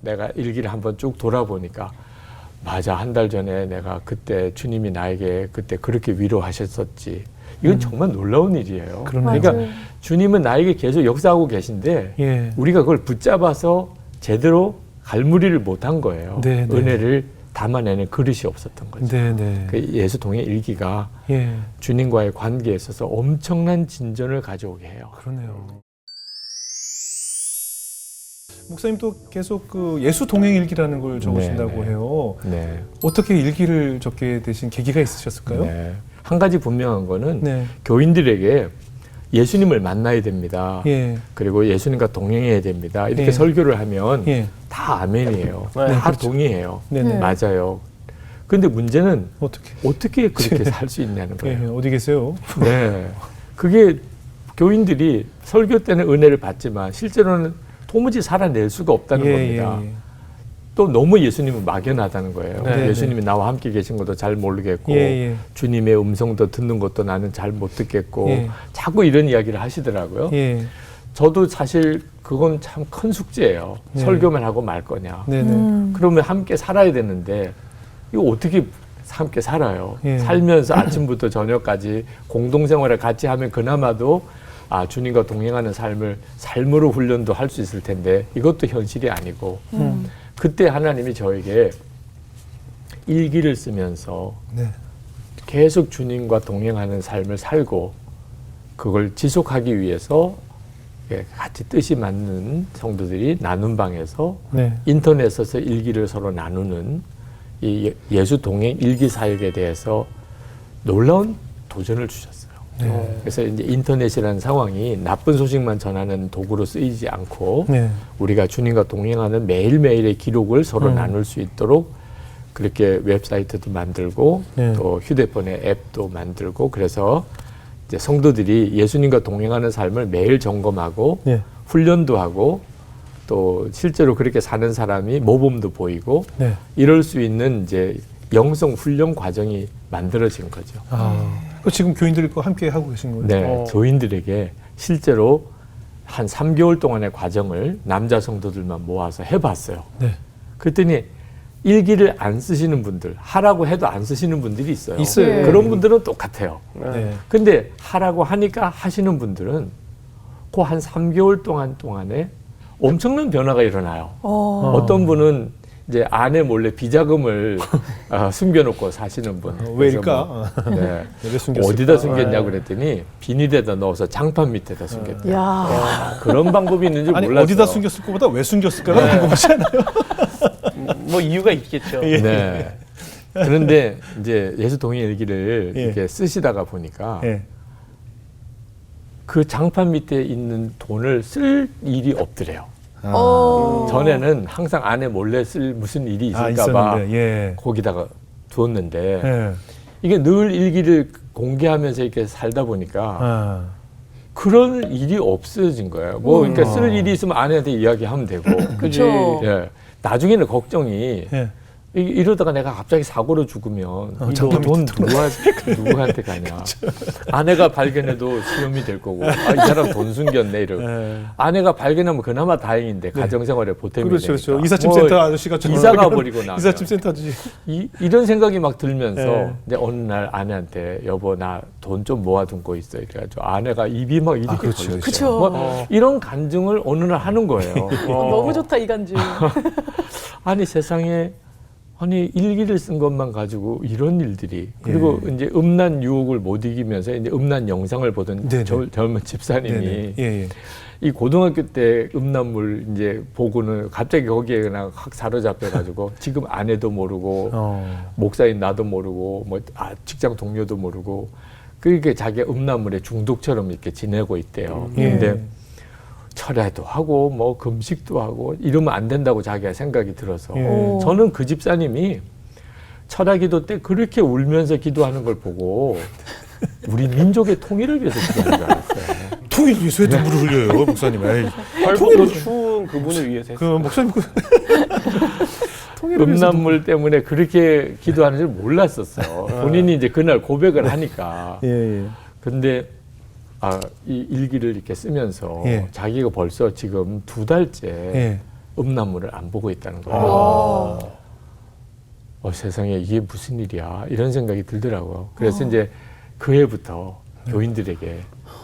내가 일기를 한번 쭉 돌아보니까 맞아, 한 달 전에 내가 그때 주님이 나에게 그때 그렇게 위로하셨었지. 이건 정말 놀라운 일이에요. 그러니까 주님은 나에게 계속 역사하고 계신데 예. 우리가 그걸 붙잡아서 제대로 갈무리를 못한 거예요. 네, 네. 은혜를 담아내는 그릇이 없었던 거죠. 네, 네. 그 예수 동행 일기가 예. 주님과의 관계에 있어서 엄청난 진전을 가져오게 해요. 그러네요. 목사님도 계속 그 예수 동행 일기라는 걸 적으신다고 네, 네. 해요. 네. 어떻게 일기를 적게 되신 계기가 있으셨을까요? 네. 한 가지 분명한 거는 네. 교인들에게 예수님을 만나야 됩니다. 예. 그리고 예수님과 동행해야 됩니다. 이렇게 예. 설교를 하면 예. 다 아멘이에요. 네, 다 그렇죠. 동의해요. 네네. 맞아요. 근데 문제는 어떻게 그렇게 살 수 있냐는 예. 거예요. 어디 계세요? 네. 그게 교인들이 설교 때는 은혜를 받지만 실제로는 도무지 살아낼 수가 없다는 겁니다. 또 너무 예수님은 막연하다는 거예요. 네, 예수님이 나와 함께 계신 것도 잘 모르겠고 예. 주님의 음성도 듣는 것도 나는 잘 못 듣겠고 예. 자꾸 이런 이야기를 하시더라고요. 예. 저도 사실 그건 참 큰 숙제예요. 네. 설교만 하고 말 거냐. 네네. 그러면 함께 살아야 되는데 이거 어떻게 함께 살아요. 예. 살면서 아침부터 저녁까지 공동생활을 같이 하면 그나마도 주님과 동행하는 삶으로 훈련도 할 수 있을 텐데 이것도 현실이 아니고 그때 하나님이 저에게 일기를 쓰면서 네. 계속 주님과 동행하는 삶을 살고 그걸 지속하기 위해서 같이 뜻이 맞는 성도들이 나눈 방에서 네. 인터넷에서 일기를 서로 나누는 이 예수 동행 일기 사역에 대해서 놀라운 도전을 주셨어요. 네. 그래서 이제 인터넷이라는 상황이 나쁜 소식만 전하는 도구로 쓰이지 않고 네. 우리가 주님과 동행하는 매일매일의 기록을 서로 나눌 수 있도록 그렇게 웹사이트도 만들고 네. 또 휴대폰에 앱도 만들고 그래서 이제 성도들이 예수님과 동행하는 삶을 매일 점검하고 네. 훈련도 하고 또 실제로 그렇게 사는 사람이 모범도 보이고 네. 이럴 수 있는 이제 영성 훈련 과정이 만들어진 거죠. 지금 교인들과 함께 하고 계신 거예요? 네, 교인들에게 실제로 한 3개월 동안의 과정을 남자 성도들만 모아서 해봤어요. 네. 그랬더니 일기를 안 쓰시는 분들, 하라고 해도 안 쓰시는 분들이 있어요. 있어요. 그런 분들은 똑같아요. 네. 근데 하라고 하니까 하시는 분들은 그 한 3개월 동안에 엄청난 변화가 일어나요. 어떤 분은 이제 아내 몰래 비자금을 숨겨놓고 사시는 분. 왜일까? 네. 왜 숨겼을까? 어디다 숨겼냐고 그랬더니 비닐에다 넣어서 장판 밑에다 숨겼다. 야. 그런 방법이 있는 줄 아니 몰랐어요. 어디다 숨겼을 것보다 왜 숨겼을까가 궁금하지 않아요? 뭐 이유가 있겠죠. 네. 그런데 이제 예수 동행 일기를 예. 이렇게 쓰시다가 보니까 예. 그 장판 밑에 있는 돈을 쓸 일이 없더래요. 전에는 항상 아내 몰래 쓸 무슨 일이 있을까봐 예. 거기다가 두었는데 예. 이게 늘 일기를 공개하면서 이렇게 살다 보니까 그런 일이 없어진 거예요. 그러니까 쓸 일이 있으면 아내한테 이야기하면 되고. 그렇죠. 예. 나중에는 걱정이 예. 이러다가 내가 갑자기 사고로 죽으면 이 장판 돈 누구한테 가냐. 아내가 발견해도 시험이 될 거고 이 사람 돈 숨겼네 이러고. 아내가 발견하면 그나마 다행인데 가정생활에 보탬이 되니까. 그렇죠. 이삿짐 센터 아저씨가 이사 가버리고 나면 이삿짐 센터 아저씨. 이런 생각이 막 들면서 네. 이제 어느 날 아내한테 여보 나 돈 좀 모아둔 거 있어 이래가지고 아내가 입이 막 이렇게 걸렸어요. 그쵸. 이런 간증을 어느 날 하는 거예요. 너무 좋다 이 간증. 아니 세상에 일기를 쓴 것만 가지고 이런 일들이 그리고 이제 음란 유혹을 못 이기면서 이제 음란 영상을 보던 젊은 집사님이 이 고등학교 때 음란물 이제 보고는 갑자기 거기에 그냥 확 사로잡혀가지고 지금 아내도 모르고 목사인 나도 모르고 직장 동료도 모르고 그렇게 자기가 음란물에 중독처럼 이렇게 지내고 있대요. 근데 철야도 하고 뭐 금식도 하고 이러면 안 된다고 자기가 생각이 들어서 저는 그 집사님이 철야기도 때 그렇게 울면서 기도하는 걸 보고 우리 민족의 통일을 위해서 기도하는 줄 알았어요. 통일 위해서 눈물을 흘려요, 목사님. 벌써 추운 그분을 위해서 그 목사님 음란물 때문에 그렇게 기도하는 줄 몰랐었어요. 본인이 이제 그날 고백을 하니까. 근데 이 일기를 이렇게 쓰면서 자기가 벌써 지금 2달째 음란물을 안 보고 있다는 거예요. 와. 세상에 이게 무슨 일이야 이런 생각이 들더라고요. 그래서 이제 그 해부터 교인들에게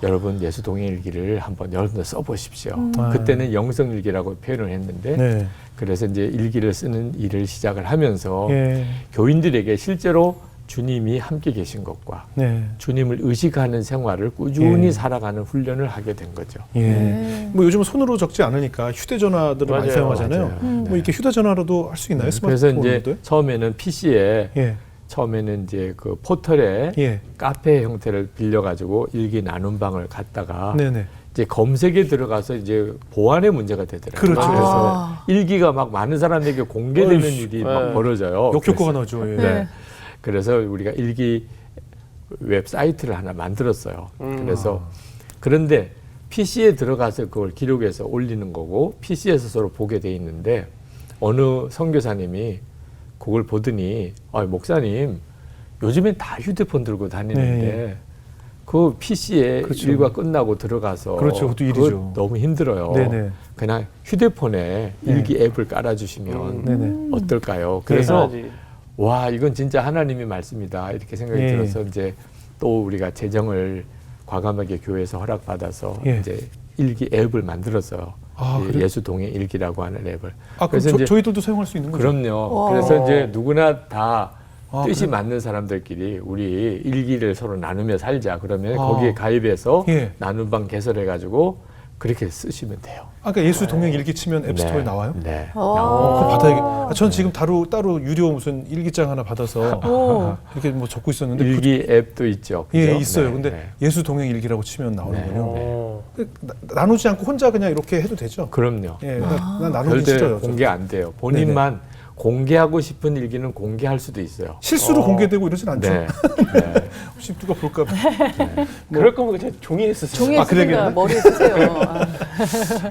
여러분 예수 동행일기를 한번 여러분들 써보십시오. 그때는 영성일기라고 표현을 했는데 네. 그래서 이제 일기를 쓰는 일을 시작을 하면서 예. 교인들에게 실제로 주님이 함께 계신 것과 네. 주님을 의식하는 생활을 꾸준히 예. 살아가는 훈련을 하게 된 거죠. 예. 뭐 요즘은 손으로 적지 않으니까 휴대전화들을 많이 맞아요. 사용하잖아요. 맞아요. 뭐 이렇게 휴대전화로도 할 수 있나요? 그래서 스마트폰으로도? 이제 처음에는 PC에 예. 처음에는 이제 그 포털에 예. 카페 형태를 빌려가지고 일기 나눔 방을 갔다가 네네. 이제 검색에 들어가서 이제 보안의 문제가 되더라고요. 그렇죠. 그래서 일기가 막 많은 사람에게 공개되는 어이씨. 일이 막 네. 벌어져요. 역효과가 나죠. 예. 네. 그래서 우리가 일기 웹사이트를 하나 만들었어요. 그래서 그런데 PC에 들어가서 그걸 기록해서 올리는 거고 PC에서 서로 보게 돼 있는데 어느 선교사님이 그걸 보더니 목사님 요즘엔 다 휴대폰 들고 다니는데 네. 그 PC에 그렇죠. 일과 끝나고 들어가서 그렇죠. 그것도 일이죠. 그거 너무 힘들어요. 네네. 그냥 휴대폰에 일기 앱을 깔아주시면 네네. 어떨까요? 그래서 해야지. 와 이건 진짜 하나님의 말씀이다 이렇게 생각이 예. 들어서 이제 또 우리가 재정을 과감하게 교회에서 허락받아서 예. 이제 일기 앱을 만들었어요. 아, 이 그래요? 예수 동행 일기라고 하는 앱을. 아, 그럼 그래서 이제 저희들도 사용할 수 있는 거죠? 그럼요. 와. 그래서 이제 누구나 다 아, 뜻이 그래요? 맞는 사람들끼리 우리 일기를 서로 나누며 살자. 그러면 아. 거기에 가입해서 예. 나눔방 개설해가지고 그렇게 쓰시면 돼요. 아까 예수 동행 일기 치면 앱스토어에 네. 나와요? 네. 그거 받아야겠. 전 지금 따로 유료 무슨 일기장 하나 받아서 오. 이렇게 뭐 적고 있었는데 일기 앱도 있죠. 예, 그죠? 있어요. 네, 근데 네. 예수 동행 일기라고 치면 나오는군요. 어. 나누지 않고 혼자 그냥 이렇게 해도 되죠? 그럼요. 예, 난 나누기 절대 싫어요. 저. 공개 안 돼요. 본인만 공개하고 싶은 일기는 공개할 수도 있어요. 실수로 공개되고 이러진 않죠? 네. 네. 혹시 누가 볼까 봐. 그럴 거면 그냥 종이에 쓰세요. 종이에 아, 그러게요? 쓰든가 머리에 쓰세요. 아.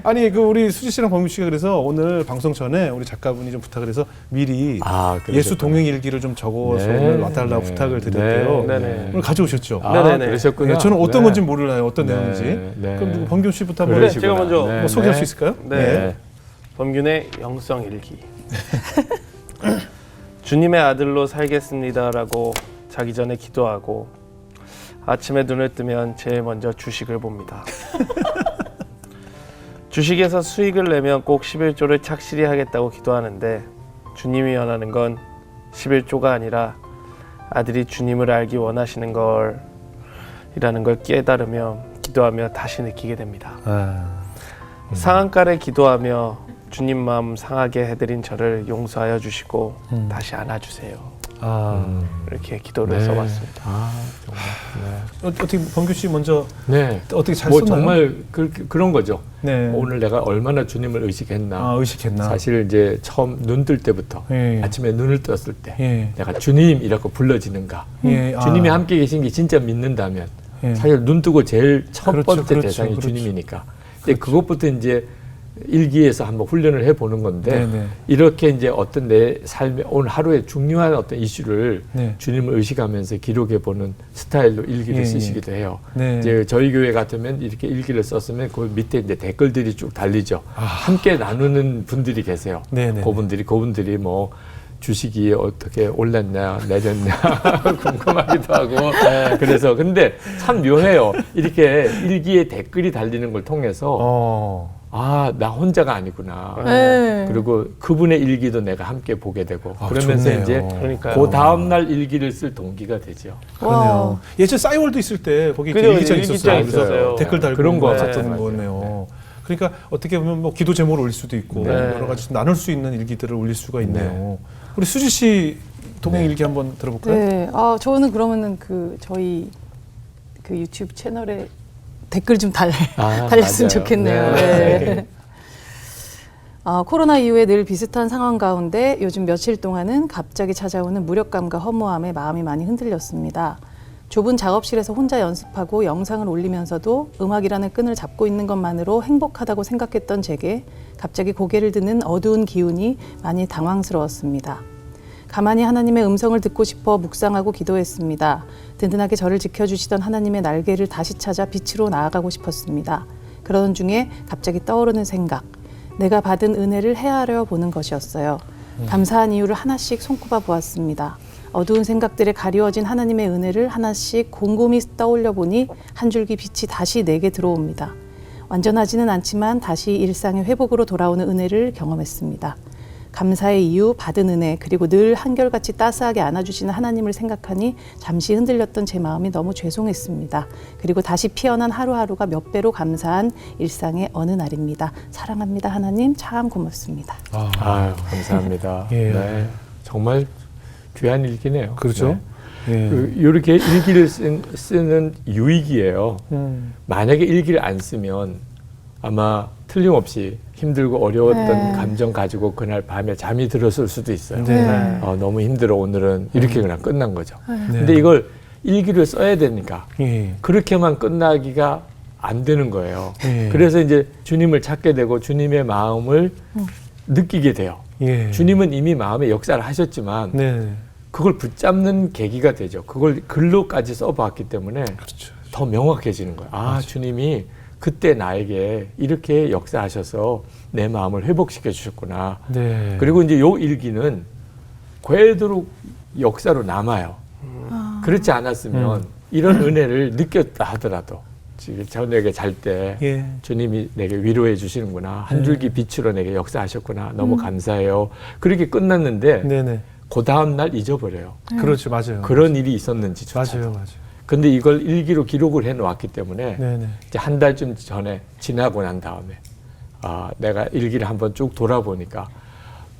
아니 우리 수지 씨랑 범규 씨가 그래서 오늘 방송 전에 우리 작가분이 좀 부탁을 해서 미리 그러셨구나. 예수 동행 일기를 좀 적어서 네, 오늘 와달라고 네, 부탁을 드렸대요. 네, 네. 오늘 가져오셨죠? 네네네. 그러셨구나. 네, 저는 어떤 네. 건지 몰라요. 어떤 네, 내용인지. 네. 그럼 누구 범규 씨부터 한번 그러시구나. 제가 먼저 네, 뭐 소개할 네. 수 있을까요? 네. 범균의 영성 일기. 주님의 아들로 살겠습니다라고 자기 전에 기도하고 아침에 눈을 뜨면 제일 먼저 주식을 봅니다. 주식에서 수익을 내면 꼭 11조를 착실히 하겠다고 기도하는데 주님이 원하는 건 11조가 아니라 아들이 주님을 알기 원하시는 걸 이라는 걸 깨달으며 기도하며 다시 느끼게 됩니다. 상한가를 기도하며 주님 마음 상하게 해드린 저를 용서하여 주시고 다시 안아주세요. 이렇게 기도를 네. 써봤습니다. 정말. 어떻게 범규 씨 먼저 네. 어떻게 잘 뭐 썼나요? 정말 그런 거죠. 네. 오늘 내가 얼마나 주님을 의식했나. 의식했나? 사실 이제 처음 눈 뜰 때부터 예. 아침에 눈을 떴을 때 예. 내가 주님이라고 불러지는가. 예. 주님이 함께 계신 게 진짜 믿는다면 예. 사실 눈 뜨고 제일 첫 그렇죠, 번째 그렇죠, 대상이 그렇죠. 주님이니까. 근데 그것부터 이제 일기에서 한번 훈련을 해보는 건데 네네. 이렇게 이제 어떤 내 삶의 오늘 하루에 중요한 어떤 이슈를 네. 주님을 의식하면서 기록해보는 스타일로 일기를 예, 쓰시기도 해요. 네. 이제 저희 교회 같으면 이렇게 일기를 썼으면 그 밑에 이제 댓글들이 쭉 달리죠. 함께 나누는 분들이 계세요. 네네. 그분들이 뭐 주식이 어떻게 올랐냐 내렸냐 궁금하기도 하고 그래서 근데 참 묘해요. 이렇게 일기에 댓글이 달리는 걸 통해서 나 혼자가 아니구나. 네. 그리고 그분의 일기도 내가 함께 보게 되고 그러면서 좋네요. 이제 그러니까요. 그 다음 날 일기를 쓸 동기가 되죠. 그러네요. 예전 싸이월드 있을 때 거기 그죠, 일기장 일기장 있었어요. 그래서 있었어요. 댓글 달고 그런 거 갔던 같아요. 거네요. 그러니까 어떻게 보면 뭐 기도 제목을 올릴 수도 있고 네. 여러 가지 나눌 수 있는 일기들을 올릴 수가 있네요. 우리 수지 씨 동행 일기 한번 들어볼까요? 네. 저는 그러면은 저희 유튜브 채널에 댓글 좀 달렸으면 맞아요. 좋겠네요. 네. 네. 코로나 이후에 늘 비슷한 상황 가운데 요즘 며칠 동안은 갑자기 찾아오는 무력감과 허무함에 마음이 많이 흔들렸습니다. 좁은 작업실에서 혼자 연습하고 영상을 올리면서도 음악이라는 끈을 잡고 있는 것만으로 행복하다고 생각했던 제게 갑자기 고개를 드는 어두운 기운이 많이 당황스러웠습니다. 가만히 하나님의 음성을 듣고 싶어 묵상하고 기도했습니다. 든든하게 저를 지켜주시던 하나님의 날개를 다시 찾아 빛으로 나아가고 싶었습니다. 그러던 중에 갑자기 떠오르는 생각. 내가 받은 은혜를 헤아려 보는 것이었어요. 감사한 이유를 하나씩 손꼽아 보았습니다. 어두운 생각들에 가리워진 하나님의 은혜를 하나씩 곰곰이 떠올려 보니 한 줄기 빛이 다시 내게 들어옵니다. 완전하지는 않지만 다시 일상의 회복으로 돌아오는 은혜를 경험했습니다. 감사의 이유, 받은 은혜, 그리고 늘 한결같이 따스하게 안아주시는 하나님을 생각하니 잠시 흔들렸던 제 마음이 너무 죄송했습니다. 그리고 다시 피어난 하루하루가 몇 배로 감사한 일상의 어느 날입니다. 사랑합니다, 하나님. 참 고맙습니다. 아유, 감사합니다. 예. 네, 정말 귀한 일기네요. 그렇죠. 네. 예. 이렇게 일기를 쓰는 유익이에요. 만약에 일기를 안 쓰면 아마 틀림없이 힘들고 어려웠던 네. 감정 가지고 그날 밤에 잠이 들었을 수도 있어요. 네. 너무 힘들어 오늘은 이렇게 그냥 끝난 거죠. 네. 근데 이걸 일기를 써야 되니까 예. 그렇게만 끝나기가 안 되는 거예요. 예. 그래서 이제 주님을 찾게 되고 주님의 마음을 느끼게 돼요. 예. 주님은 이미 마음의 역사를 하셨지만 네. 그걸 붙잡는 계기가 되죠. 그걸 글로까지 써봤기 때문에 그렇죠. 더 명확해지는 거예요. 아, 주님이 그때 나에게 이렇게 역사하셔서 내 마음을 회복시켜 주셨구나. 네. 그리고 이제 요 일기는 궤도록 역사로 남아요. 그렇지 않았으면 이런 은혜를 느꼈다 하더라도 지금 저녁에 잘 때 예. 주님이 내게 위로해 주시는구나. 한 줄기 빛으로 내게 역사하셨구나. 너무 감사해요. 그렇게 끝났는데 네네. 그 다음 날 잊어버려요. 그렇죠, 맞아요. 그런 일이 있었는지조차. 맞아요. 근데 이걸 일기로 기록을 해 놓았기 때문에 네네. 이제 한 달쯤 전에 지나고 난 다음에 내가 일기를 한번 쭉 돌아보니까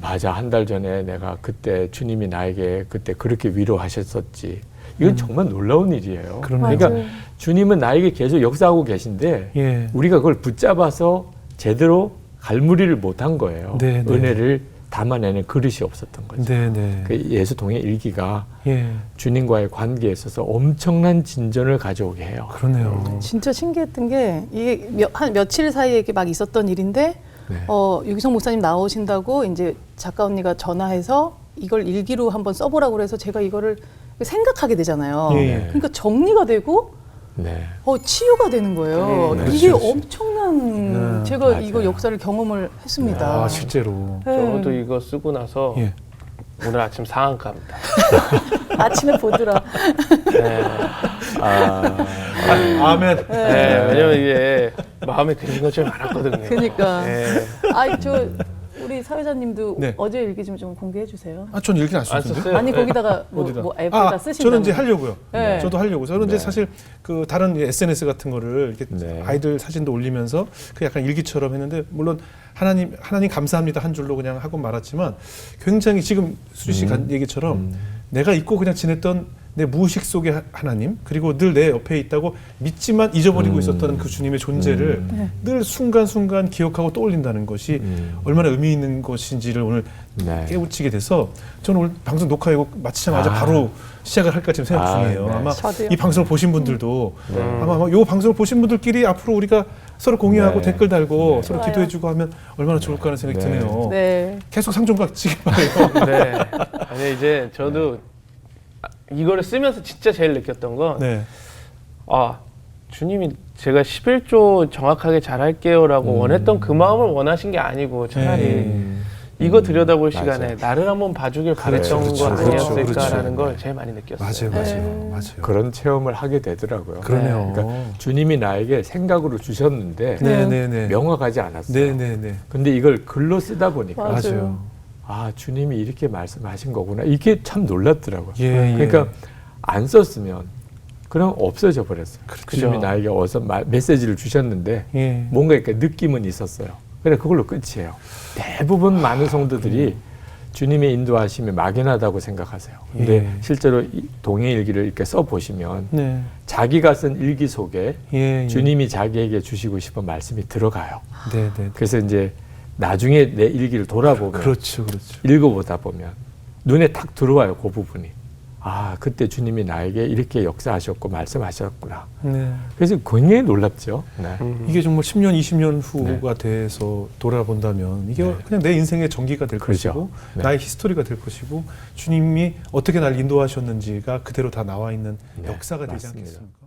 맞아, 한 달 전에 내가 그때 주님이 나에게 그때 그렇게 위로하셨었지. 이건 정말 놀라운 일이에요. 그러네요. 그러니까 주님은 나에게 계속 역사하고 계신데 예. 우리가 그걸 붙잡아서 제대로 갈무리를 못한 거예요. 네, 네. 은혜를 담아내는 그릇이 없었던 거죠. 네네. 그 예수통의 일기가 예. 주님과의 관계에 있어서 엄청난 진전을 가져오게 해요. 그러네요. 진짜 신기했던 게 이게 한 며칠 사이에 이렇게 막 있었던 일인데 네. 유기성 목사님 나오신다고 이제 작가 언니가 전화해서 이걸 일기로 한번 써보라고 그래서 제가 이거를 생각하게 되잖아요. 예. 그러니까 정리가 되고 네. 치유가 되는 거예요. 네, 이게 그렇죠. 엄청난 제가 맞아요. 이거 역사를 경험을 했습니다. 아, 실제로. 네. 저도 이거 쓰고 나서 예. 오늘 아침 상한가입니다. 아침에 보더라. 네. 아멘. 네, 왜냐면 이게 마음에 드는 거 좀 많았거든요. 그러니까. 네. 저 우리 사회자님도 네. 어제 일기 좀 공개해 주세요. 전 일기는 안 안 썼는데. 썼어요? 아니 거기다가 어디다? 뭐 앱에다 쓰신다고. 저는 이제 하려고요. 네. 저도 하려고. 저는 이제 네. 사실 그 다른 SNS 같은 거를 이렇게 네. 아이들 사진도 올리면서 그 약간 일기처럼 했는데 물론 하나님 감사합니다 한 줄로 그냥 하고 말았지만 굉장히 지금 수지 씨 얘기처럼 내가 잊고 그냥 지냈던 내 무의식 속의 하나님 그리고 늘 내 옆에 있다고 믿지만 잊어버리고 있었던 그 주님의 존재를 늘 순간순간 기억하고 떠올린다는 것이 얼마나 의미 있는 것인지를 오늘 네. 깨우치게 돼서 저는 오늘 방송 녹화하고 마치자마자 바로 시작을 할까 지금 생각 중이에요. 네. 아마 저도요. 이 방송을 보신 분들도 아마 이 방송을 보신 분들끼리 앞으로 우리가 서로 공유하고 네. 댓글 달고 서로 좋아요. 기도해주고 하면 얼마나 좋을까 하는 생각이 네. 드네요. 네. 계속 상종각 치기 바래요. 네. 아니 이제 저도 이거를 쓰면서 진짜 제일 느꼈던 건 네. 주님이 제가 11조 정확하게 잘할게요라고 원했던 그 마음을 원하신 게 아니고 차라리 이거 들여다볼 맞아요. 시간에 나를 한번 봐주길 바랬던 그렇죠, 거 그렇죠, 아니었을까라는 그렇죠. 걸 제일 많이 느꼈어요. 맞아요. 그런 체험을 하게 되더라고요. 그러네요. 그러니까 주님이 나에게 생각으로 주셨는데 네네네. 명확하지 않았어요. 네네네. 근데 이걸 글로 쓰다 보니까 맞아요. 주님이 이렇게 말씀하신 거구나. 이게 참 놀랍더라고요. 예, 그러니까 안 썼으면 그냥 없어져 버렸어요. 주님이 그죠. 나에게 어서 메시지를 주셨는데 예. 뭔가 이렇게 느낌은 있었어요. 그래 그걸로 끝이에요. 대부분 많은 성도들이 주님의 인도하심이 막연하다고 생각하세요. 근데 예. 실제로 이 동행일기를 이렇게 써보시면 네. 자기가 쓴 일기 속에 예. 주님이 자기에게 주시고 싶은 말씀이 들어가요. 네네. 그래서 이제 나중에 내 일기를 돌아보면 그렇죠. 읽어보다 보면 눈에 탁 들어와요. 그 부분이. 그때 주님이 나에게 이렇게 역사하셨고 말씀하셨구나. 네. 그래서 굉장히 놀랍죠. 네. 이게 정말 10년, 20년 후가 돼서 돌아본다면 이게 네. 그냥 내 인생의 전기가 될 그렇죠. 것이고 네. 나의 히스토리가 될 것이고 주님이 어떻게 날 인도하셨는지가 그대로 다 나와 있는 네, 역사가 되지 맞습니다. 않겠습니까?